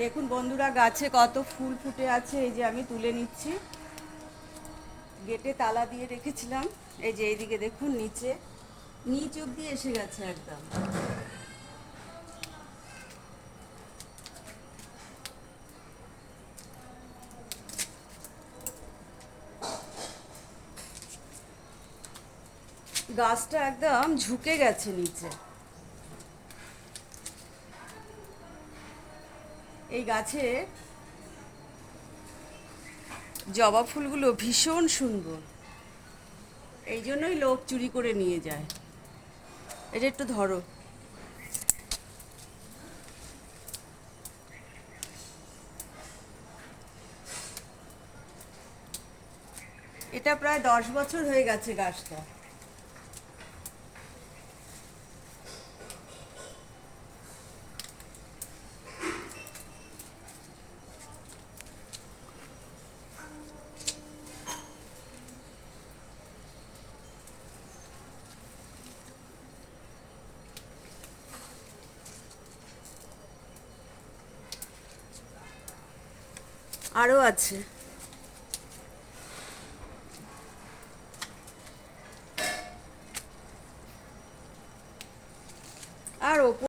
দেখুন বন্ধুরা, গাছে কত ফুল ফুটে আছে। এই যে আমি তুলে নিচ্ছি। গেটে তালা দিয়ে রেখেছিলাম। এই যে এইদিকে দেখুন, নিচ অব্দি এসে গেছে একদম। গাছটা একদম ঝুঁকে গেছে নিচে। এই গাছে জবা ফুলগুলো ভীষণ সুন্দর, এই জন্যই লোক চুরি করে নিয়ে যায়। এটা একটু ধরো। এটা প্রায় 10 বছর হয়ে গেছে গাছটা। আরও আছে। আর